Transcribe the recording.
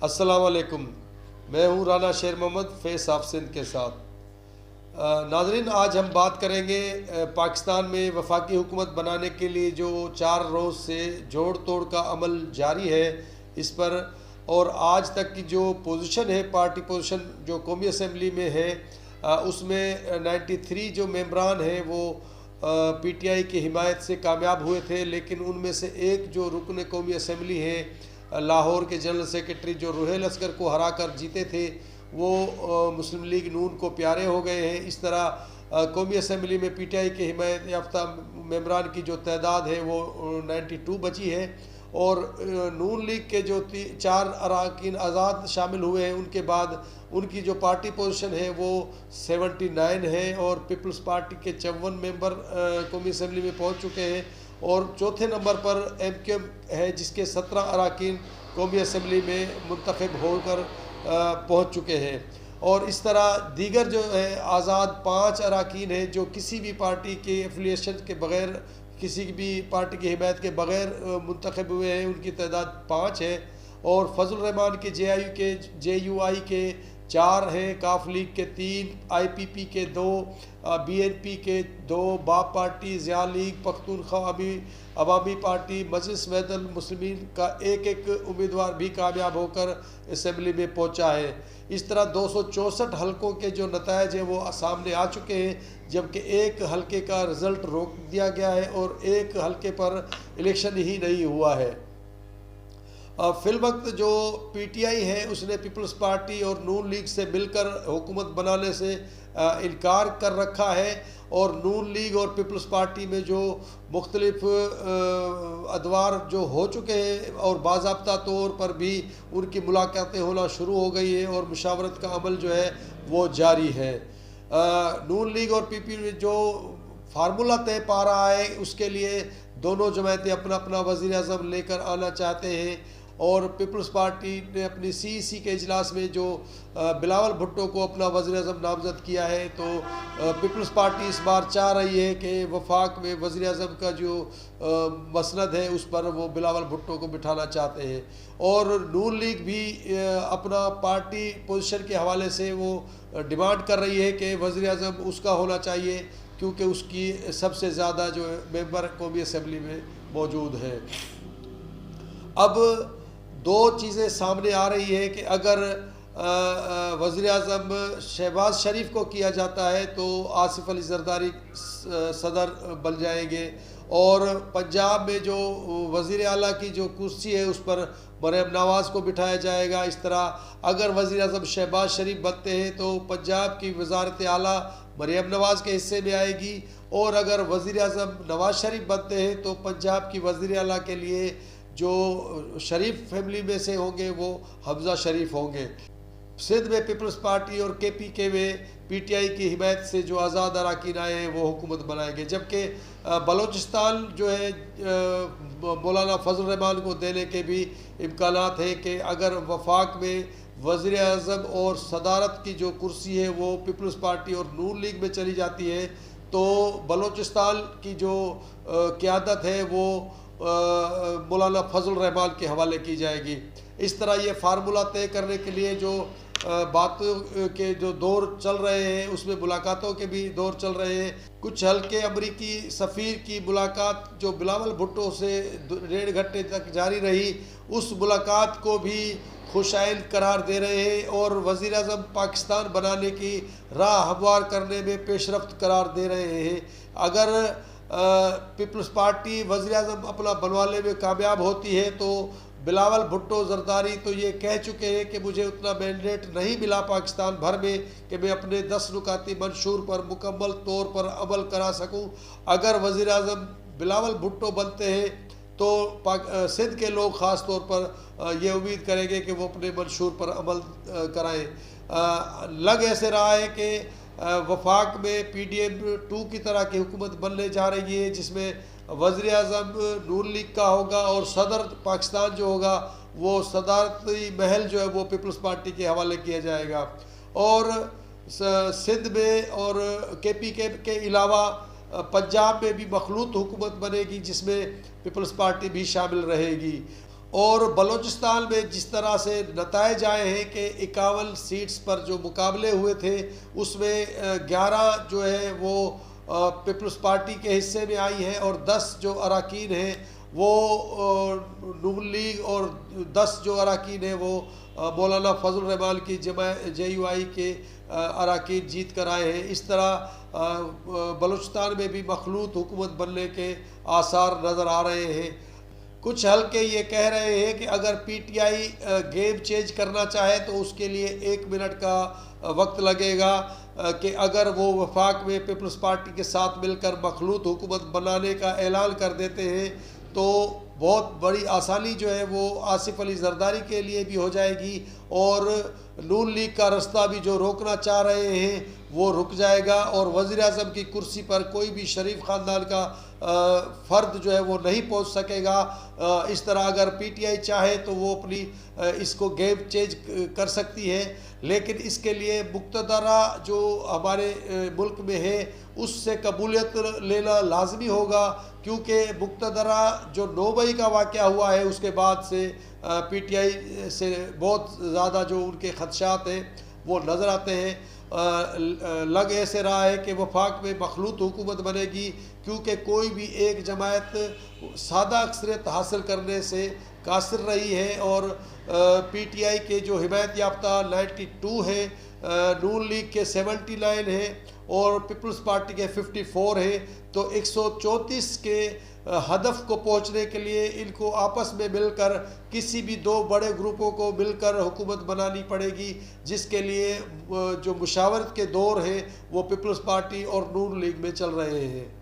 अस्सलाम वालेकुम। मैं हूँ राना शेर मोहम्मद फेस ऑफ सिंध के साथ। नाजरीन, आज हम बात करेंगे पाकिस्तान में वफाकी हुकूमत बनाने के लिए जो 4 रोज़ से जोड़ तोड़ का अमल जारी है इस पर, और आज तक की जो पोजीशन है, पार्टी पोजीशन जो कौमी असम्बली में है, उसमें 93 जो मेंबरान हैं वो PTI की हिमायत से कामयाब हुए थे। लेकिन उनमें से एक जो रुकन कौमी असम्बली है, लाहौर के जनरल सेक्रेटरी जो रुहेल असगर को हरा कर जीते थे, वो मुस्लिम लीग नून को प्यारे हो गए हैं। इस तरह कौमी असम्बली में PTI के हिमायत याफ्ता मेंबरान की जो तादाद है वो 92 बची है, और नून लीग के जो 4 अरकान आज़ाद शामिल हुए हैं उनके बाद उनकी जो पार्टी पोजीशन है वो 79 है, और पीपल्स पार्टी के 54 मेंबर कौमी असम्बली में पहुंच चुके हैं, और चौथे नंबर पर MQM है जिसके 17 अरकान कौमी असम्बली में मुंतखब होकर पहुंच चुके हैं। और इस तरह दीगर जो है आज़ाद 5 अरकान हैं जो किसी भी पार्टी के एफिलिएशन के बग़ैर, किसी भी पार्टी की हिमायत के बग़ैर मुंतखब हुए हैं, उनकी तादाद 5 है। और फजल रहमान के JUI के 4 हैं, काफ लीग के 3, IPP के 2, BNP के 2, बाप पार्टी, ज़िया लीग, पख्तूनख्वा अवामी पार्टी, मजलिस महदल मुस्लिमीन का एक उम्मीदवार भी कामयाब होकर असम्बली में पहुंचा है। इस तरह 264 हलकों के जो नतायज हैं वो सामने आ चुके हैं, जबकि एक हलके का रिज़ल्ट रोक दिया गया है और एक हलके पर इलेक्शन ही नहीं हुआ है। फिल वक्त जो PTI है उसने पीपल्स पार्टी और नून लीग से मिलकर हुकूमत बनाने से इनकार कर रखा है, और नून लीग और पीपल्स पार्टी में जो मुख्तलिफ अदवार जो हो चुके हैं और बाज़ाब्ता तौर पर भी उनकी मुलाकातें होना शुरू हो गई है, और मुशावरत का अमल जो है वो जारी है। नून लीग और PP में जो फार्मूला तय पा रहा है उसके लिए दोनों जमातें अपना अपना वज़ीर आज़म लेकर आना चाहते हैं, और पीपल्स पार्टी ने अपनी CEC के इजलास में जो बिलावल भुट्टो को अपना वज़ीर आज़म नामज़द किया है, तो पीपल्स पार्टी इस बार चाह रही है कि वफाक में वज़ीर आज़म का जो मसनद है उस पर वो बिलावल भुट्टो को बिठाना चाहते हैं। और नून लीग भी अपना पार्टी पोजीशन के हवाले से वो डिमांड कर रही है कि वज़ीर आज़म उसका होना चाहिए, क्योंकि उसकी सबसे ज़्यादा जो मेंबर कौमी असम्बली में मौजूद हैं। अब 2 चीज़ें सामने आ रही है कि अगर वज़ीर आज़म शहबाज शरीफ को किया जाता है तो आसिफ अली ज़रदारी सदर बन जाएंगे, और पंजाब में जो वज़ीर आला की जो कुर्सी है उस पर मरियम नवाज़ को बिठाया जाएगा। इस तरह अगर वज़ीर आज़म शहबाज शरीफ बनते हैं तो पंजाब की वज़ारत आला मरियम नवाज़ के हिस्से में आएगी, और अगर वज़ीर आज़म नवाज़ शरीफ बनते हैं तो पंजाब की वज़ीर आला के लिए जो शरीफ फैमिली में से होंगे वो हमज़ा शरीफ होंगे। सिंध में पीपल्स पार्टी और KPK में PTI की हिमायत से जो आज़ाद अरकान आए हैं वो हुकूमत बनाएंगे, जबकि बलोचिस्तान जो है मौलाना फजल रहमान को देने के भी इम्कानात हैं कि अगर वफाक में वज़ीर आज़म और सदारत की जो कुर्सी है वो पीपल्स पार्टी और नून लीग में चली जाती है तो बलोचिस्तान की जो क़यादत है वो मौलाना फजल रहमान के हवाले की जाएगी। इस तरह ये फार्मूला तय करने के लिए जो बातों के जो दौर चल रहे हैं उसमें मुलाकातों के भी दौर चल रहे हैं। कुछ हल्के अमरीकी सफ़ीर की मुलाकात जो बिलावल भुट्टो से 1.5 घंटे तक जारी रही, उस मुलाकात को भी खुशाइन करार दे रहे हैं और वज़ीर आज़म पाकिस्तान बनाने की राह हमवार करने में पेशरफ्त करार दे रहे हैं। अगर पीपल्स पार्टी वज़ीर आज़म अपना बनवाने में कामयाब होती है तो बिलावल भुट्टो ज़रदारी तो ये कह चुके हैं कि मुझे उतना मैंडेट नहीं मिला पाकिस्तान भर में कि मैं अपने 10 नुकाती मंशूर पर मुकम्मल तौर पर अमल करा सकूं। अगर वज़ीर आज़म बिलावल भुट्टो बनते हैं तो सिंध के लोग ख़ास तौर पर ये उम्मीद करेंगे कि वो अपने मंशूर पर अमल कराएँ। लग ऐसे रहा है कि वफाक में PDM-2 की तरह की हुकूमत बनने जा रही है, जिसमें वज़ीर आज़म नून लीग का होगा और सदर पाकिस्तान जो होगा वो सदारती महल जो है वो पीपल्स पार्टी के हवाले किया जाएगा। और सिंध में और KPK के अलावा पंजाब में भी मखलूत हुकूमत बनेगी जिसमें पीपल्स पार्टी भी शामिल रहेगी। और बलूचिस्तान में जिस तरह से नताइज आए हैं कि 51 सीट्स पर जो मुकाबले हुए थे उसमें 11 जो है वो पीपल्स पार्टी के हिस्से में आई हैं और 10 जो अरकान हैं वो नून लीग और 10 जो अरकान हैं वो मौलाना फजल रहमान की JUI के अरकान जीत कर आए हैं। इस तरह बलूचिस्तान में भी मखलूत हुकूमत बनने के आसार नज़र आ रहे हैं। कुछ हल्के ये कह रहे हैं कि अगर PTI गेम चेंज करना चाहे तो उसके लिए 1 मिनट का वक्त लगेगा कि अगर वो वफाक में पीपल्स पार्टी के साथ मिलकर मखलूत हुकूमत बनाने का ऐलान कर देते हैं तो बहुत बड़ी आसानी जो है वो आसिफ अली जरदारी के लिए भी हो जाएगी और नून लीग का रास्ता भी जो रोकना चाह रहे हैं वो रुक जाएगा और वज़ीर-ए-आज़म की कुर्सी पर कोई भी शरीफ ख़ानदान का फ़र्द जो है वो नहीं पहुंच सकेगा। इस तरह अगर PTI चाहे तो वो अपनी इसको गेम चेंज कर सकती है, लेकिन इसके लिए मुक़्तदरा जो हमारे मुल्क में है उससे कबूलियत लेना लाजमी होगा, क्योंकि मुक़्तदरा जो 9 मई का वाक़या हुआ है उसके बाद से PTI से बहुत ज़्यादा जो उनके ख़दशात हैं वो नज़र आते हैं। लग ऐसे रहा है कि वफाक में मखलूत हुकूमत बनेगी, क्योंकि कोई भी एक जमात सादा अक्सरियत हासिल करने से कासिर रही है और PTI के जो हिमायत याफ्ता 92 है, नून लीग के 79 है और पीपल्स पार्टी के 54 है, तो 134 के हदफ को पहुंचने के लिए इनको आपस में मिलकर किसी भी 2 बड़े ग्रुपों को मिलकर हुकूमत बनानी पड़ेगी, जिसके लिए जो मुशावरत के दौर हैं वो पीपल्स पार्टी और नून लीग में चल रहे हैं।